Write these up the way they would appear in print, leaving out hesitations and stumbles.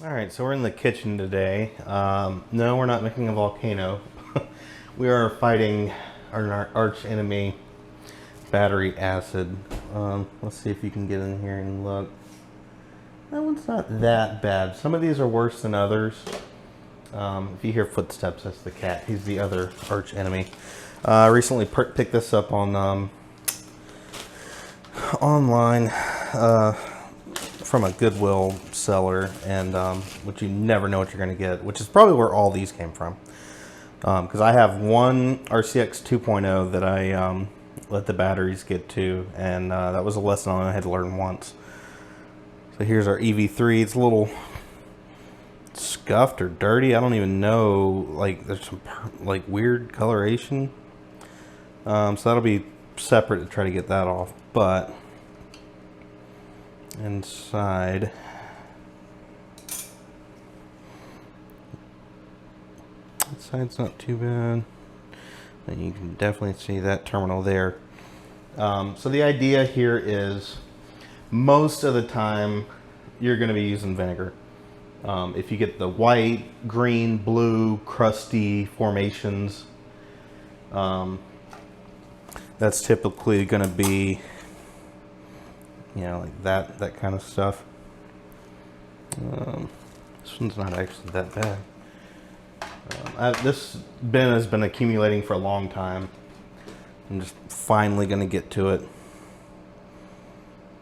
Alright, so we're in the kitchen today. No, we're not making a volcano. We are fighting our arch enemy, battery acid. Let's see if you can get in here and look. That one's not that bad. Some of these are worse than others. If you hear footsteps, that's the cat. He's the other arch enemy. I recently picked this up on online. From a Goodwill seller, and which you never know what you're going to get, which is probably where all these came from. Because I have one RCX 2.0 that I let the batteries get to, and that was a lesson I had to learn once. So here's our EV3. It's a little scuffed or dirty. I don't even know. Like there's some like weird coloration. So that'll be separate to try to get that off, but inside side's not too bad, and you can definitely see that terminal there. So the idea here is most of the time you're going to be using vinegar. If you get the white, green, blue, crusty formations, that's typically going to be, you know, like that kind of stuff. This one's not actually that bad. This bin has been accumulating for a long time. I'm just finally going to get to it.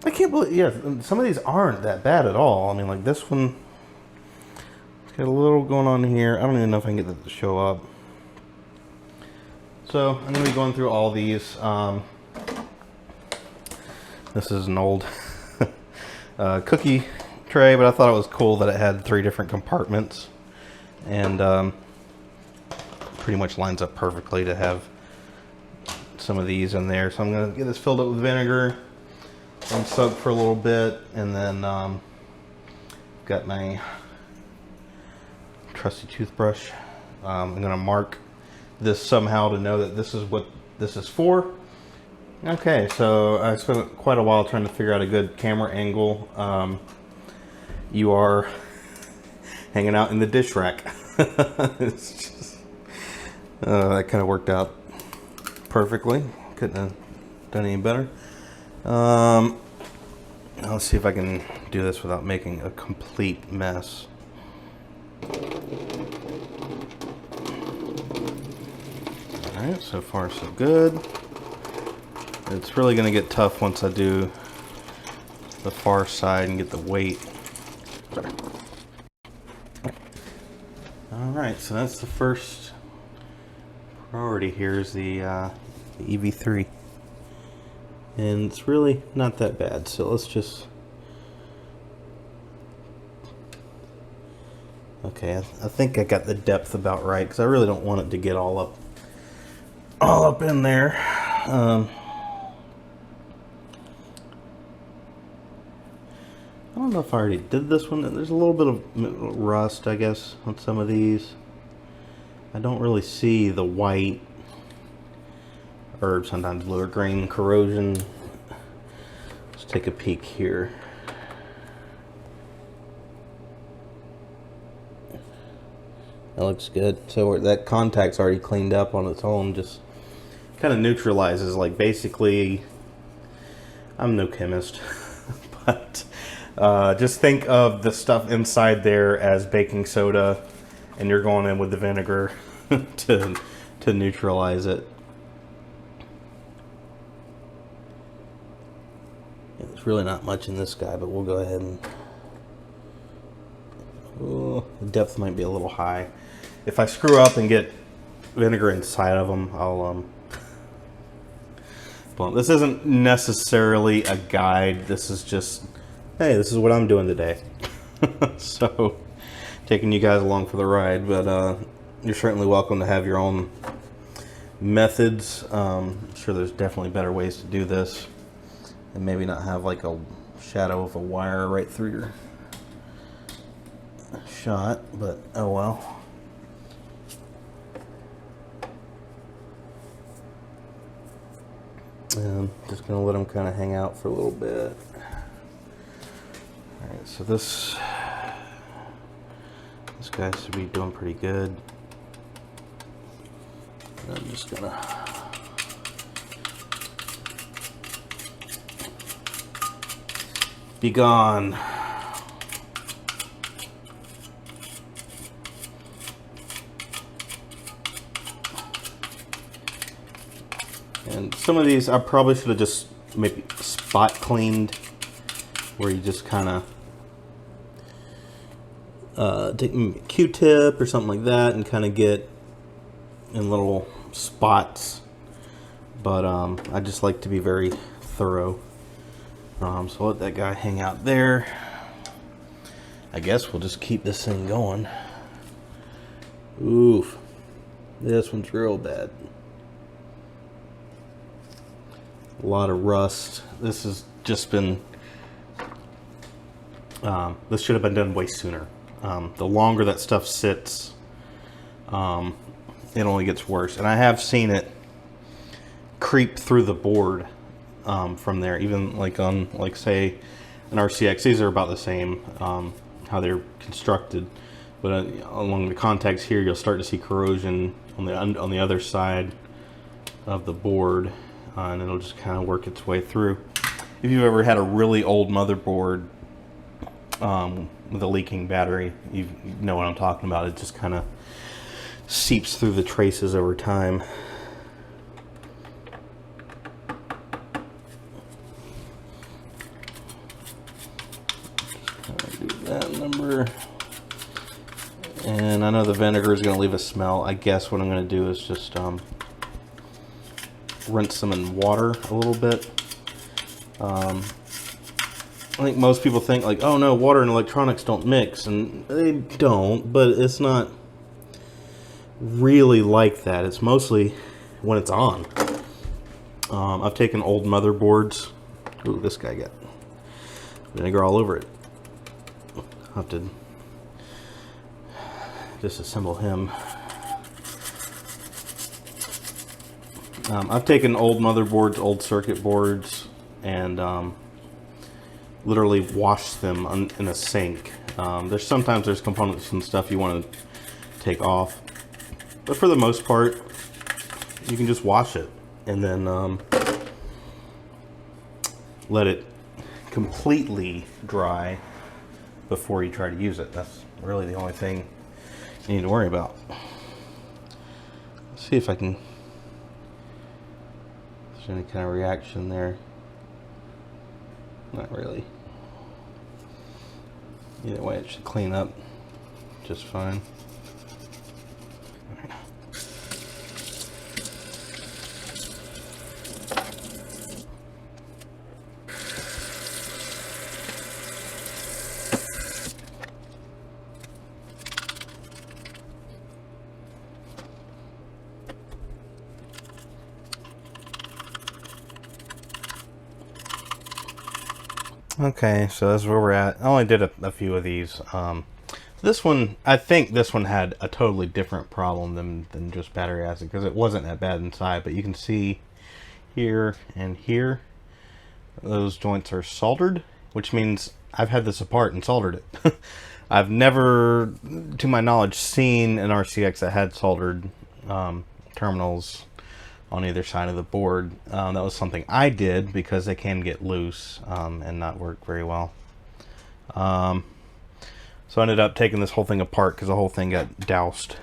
I can't believe, yeah, some of these aren't that bad at all. I mean, like this one, it's got a little going on here. I don't even know if I can get that to show up. So I'm going to be going through all these. This is an old cookie tray, but I thought it was cool that it had 3 different compartments, and pretty much lines up perfectly to have some of these in there. So I'm going to get this filled up with vinegar and soak for a little bit, and then got my trusty toothbrush. I'm going to mark this somehow to know that this is what this is for. Okay, so I spent quite a while trying to figure out a good camera angle. You are hanging out in the dish rack. It's just, that kind of worked out perfectly. Couldn't have done any better. Let's see if I can do this without making a complete mess. Alright, so far so good. It's really going to get tough once I do the far side and get the weight. Alright, so that's the first priority here is the EV3. And it's really not that bad, so let's just... Okay, I think I got the depth about right, because I really don't want it to get all up in there. I don't know if I already did this one. There's a little bit of rust, I guess, on some of these. I don't really see the white or sometimes blue or green corrosion. Let's take a peek here. That looks good. So that contact's already cleaned up on its own. Just kind of neutralizes, like basically, I'm no chemist, but just think of the stuff inside there as baking soda, and you're going in with the vinegar to neutralize it. Yeah, there's really not much in this guy, but we'll go ahead and... Oh, the depth might be a little high. If I screw up and get vinegar inside of them, I'll... Well, this isn't necessarily a guide. This is just... Hey, this is what I'm doing today. So, taking you guys along for the ride, but you're certainly welcome to have your own methods. I'm sure there's definitely better ways to do this, and maybe not have like a shadow of a wire right through your shot, but oh well. And just gonna let them kind of hang out for a little bit. Alright, so this This guy should be doing pretty good. I'm just gonna be gone. And some of these I probably should have just maybe spot cleaned, where you just kind of take a Q-tip or something like that and kind of get in little spots. But I just like to be very thorough. So let that guy hang out there. I guess we'll just keep this thing going. Oof. This one's real bad. A lot of rust. This has just been... this should have been done way sooner. The longer that stuff sits, it only gets worse. And I have seen it creep through the board from there. Even like on, like say, an RCX. These are about the same, how they're constructed. But along the contacts here, you'll start to see corrosion on the other side of the board. And it'll just kind of work its way through. If you've ever had a really old motherboard with a leaking battery, you know what I'm talking about. It just kind of seeps through the traces over time. Just do that number. And I know the vinegar is going to leave a smell. I guess what I'm going to do is just rinse them in water a little bit. I think most people think like, oh no, water and electronics don't mix, and they don't, but it's not really like that. It's mostly when it's on. I've taken old motherboards. Ooh, this guy got vinegar all over it. I'll have to disassemble him. I've taken old motherboards, old circuit boards, and literally washed them in a sink. Sometimes there's components and stuff you want to take off, but for the most part, you can just wash it and then let it completely dry before you try to use it. That's really the only thing you need to worry about. Let's see if I can. Any kind of reaction there? Not really. Either way, it should clean up just fine. Okay, so that's where we're at. I only did a few of these. This one, I think this one had a totally different problem than just battery acid, because it wasn't that bad inside, but you can see here and here, those joints are soldered, which means I've had this apart and soldered it. I've never, to my knowledge, seen an RCX that had soldered terminals on either side of the board. That was something I did because they can get loose and not work very well. So I ended up taking this whole thing apart because the whole thing got doused.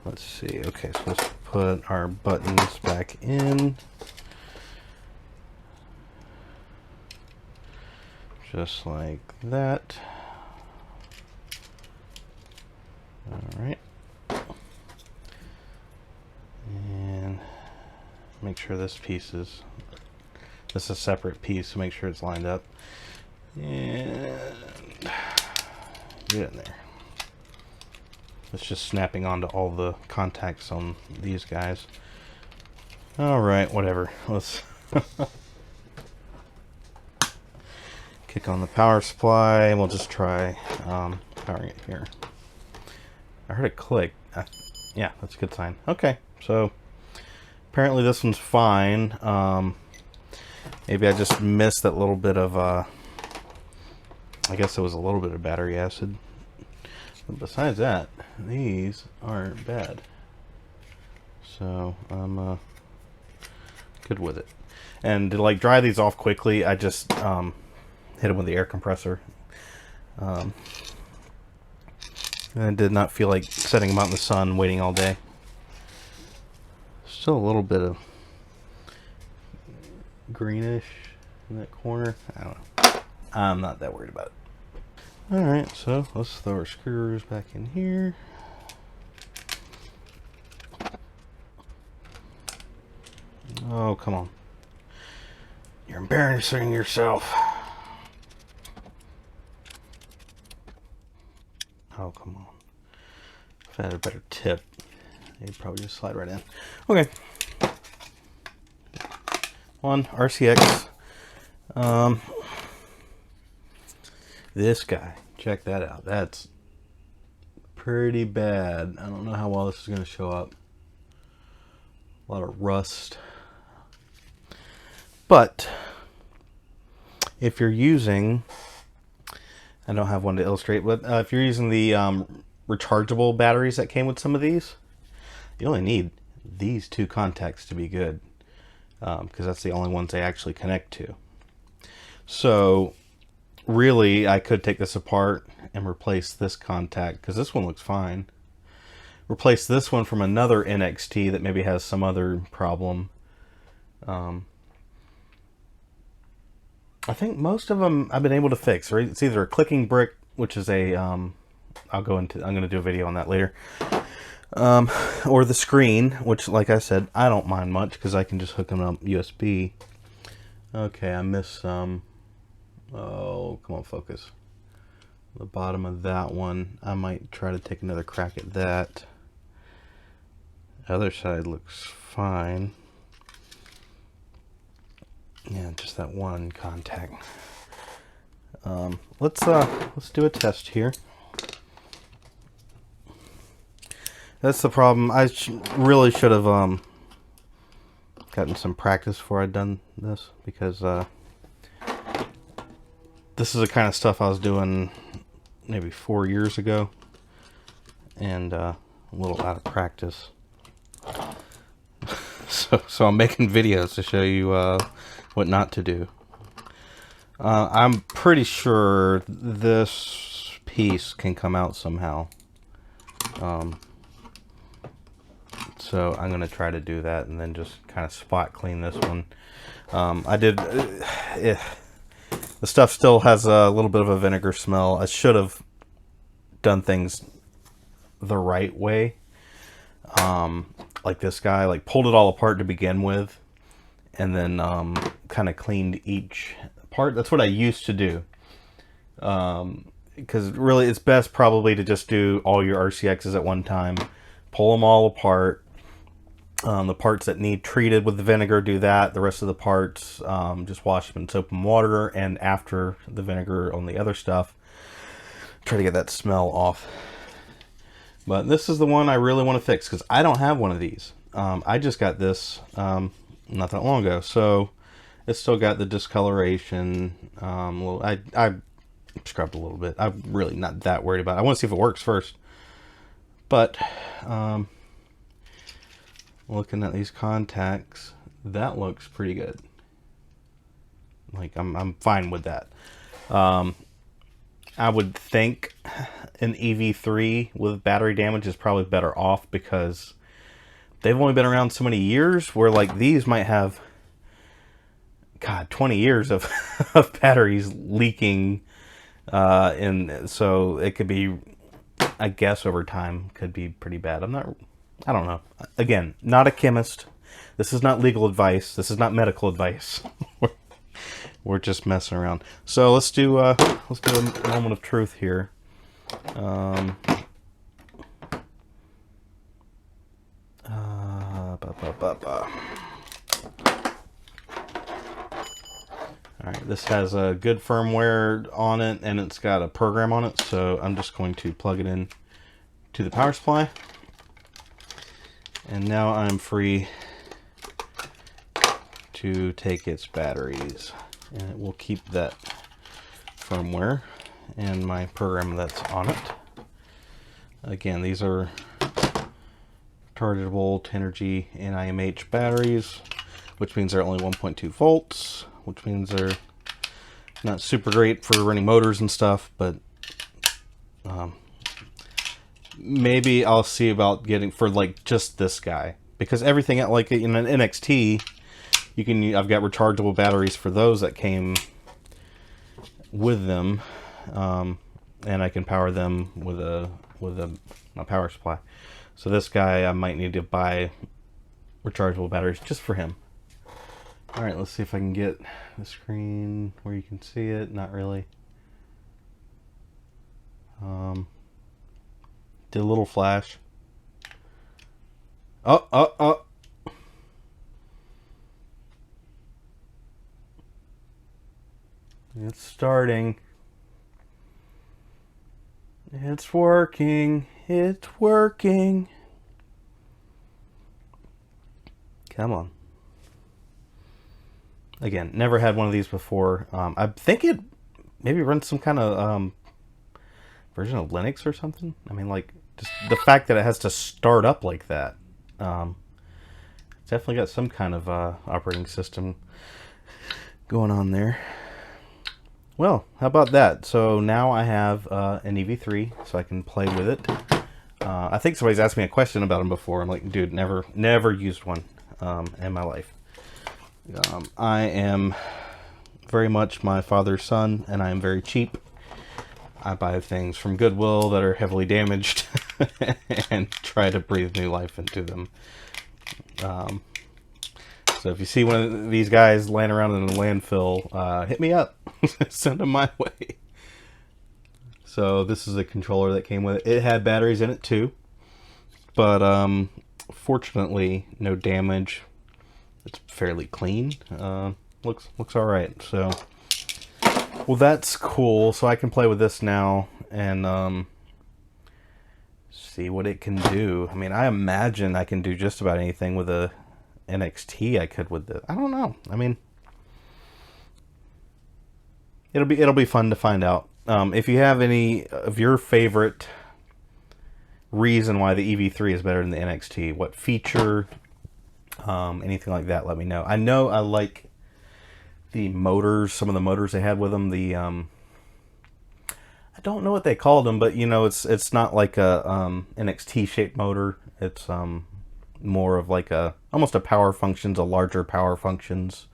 Let's see. Okay, so let's put our buttons back in. Just like that. All right. And make sure this is a separate piece, so make sure it's lined up. And get in there. It's just snapping onto all the contacts on these guys. Alright, whatever. Let's kick on the power supply, and we'll just try powering it here. I heard it click. Yeah, that's a good sign. Okay, so apparently this one's fine. Maybe I just missed that little bit of I guess there was a little bit of battery acid. But besides that, these aren't bad. So I'm good with it. And to like dry these off quickly, I just hit them with the air compressor. And I did not feel like setting them out in the sun, waiting all day. Still a little bit of greenish in that corner. I don't know. I'm not that worried about it. Alright, so let's throw our screws back in here. Oh, come on. You're embarrassing yourself. Oh, come on. If I had a better tip, they'd probably just slide right in. Okay. One, RCX. This guy, check that out. That's pretty bad. I don't know how well this is going to show up. A lot of rust. But if you're using, I don't have one to illustrate, but if you're using the rechargeable batteries that came with some of these, you only need these two contacts to be good, because that's the only ones they actually connect to. So really, I could take this apart and replace this contact, because this one looks fine. Replace this one from another NXT that maybe has some other problem. I think most of them I've been able to fix. Right? It's either a clicking brick, which is a I'm going to do a video on that later, or the screen, which, like I said, I don't mind much because I can just hook them up USB. Okay, I missed some. Oh, come on, focus. The bottom of that one. I might try to take another crack at that. Other side looks fine. Yeah, just that one contact. Let's do a test here. That's the problem. I really should have gotten some practice before I'd done this, because this is the kind of stuff I was doing maybe 4 years ago, and a little out of practice. So I'm making videos to show you what not to do. I'm pretty sure this piece can come out somehow. So I'm going to try to do that and then just kind of spot clean this one. I did... the stuff still has a little bit of a vinegar smell. I should have done things the right way. Like this guy, like pulled it all apart to begin with, and then kind of cleaned each part. That's what I used to do. Because really it's best probably to just do all your RCXs at one time. Pull them all apart. The parts that need treated with the vinegar, do that. The rest of the parts, just wash them in soap and water, and after the vinegar on the other stuff, try to get that smell off. But this is the one I really want to fix, because I don't have one of these. I just got this not that long ago, so it's still got the discoloration. I scrubbed a little bit. I'm really not that worried about it. I want to see if it works first. But looking at these contacts, that looks pretty good. Like I'm fine with that. I would think an EV3 with battery damage is probably better off, because they've only been around so many years, where like these might have, God, 20 years of, of batteries leaking, and so it could be, I guess over time, could be pretty bad. I don't know. Again, not a chemist. This is not legal advice. This is not medical advice. We're just messing around. So let's do a moment of truth here. All right, this has a good firmware on it, and it's got a program on it. So I'm just going to plug it in to the power supply, and now I'm free to take its batteries. And it will keep that firmware and my program that's on it. Again, these are rechargeable 10 energy NIMH batteries, which means they're only 1.2 volts, which means they're not super great for running motors and stuff, but maybe I'll see about getting for like just this guy, because everything like in an NXT, I've got rechargeable batteries for those that came with them, and I can power them with a power supply. So this guy, I might need to buy rechargeable batteries just for him. All right, let's see if I can get the screen where you can see it. Not really. Did a little flash. Oh. It's starting. It's working. It's working. Come on. Again, never had one of these before. I think it maybe runs some kind of version of Linux or something. I mean, like, just the fact that it has to start up like that. It's definitely got some kind of operating system going on there. Well, how about that? So now I have an EV3, so I can play with it. I think somebody's asked me a question about them before. I'm like, dude, never used one in my life. I am very much my father's son, and I am very cheap. I buy things from Goodwill that are heavily damaged and try to breathe new life into them. So if you see one of these guys laying around in a landfill, hit me up. Send them my way. So this is a controller that came with it. It had batteries in it too, but fortunately no damage. It's fairly clean. Looks all right. So, well, that's cool. So I can play with this now and see what it can do. I mean, I imagine I can do just about anything with a NXT I could with this. I don't know. I mean, it'll be fun to find out. If you have any of your favorite reason why the EV3 is better than the NXT, what feature, anything like that, let me know. I know I like the motors, some of the motors they had with them. The I don't know what they called them, but you know, it's not like a NXT shaped motor. It's more of like almost a power functions, a larger power functions,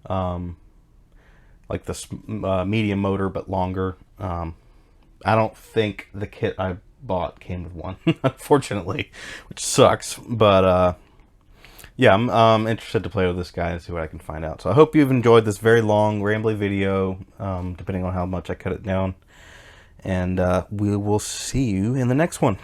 like the medium motor but longer. I don't think the kit I bought came with one, unfortunately, which sucks. But yeah, I'm interested to play with this guy and see what I can find out. So I hope you've enjoyed this very long, rambly video, depending on how much I cut it down. And we will see you in the next one.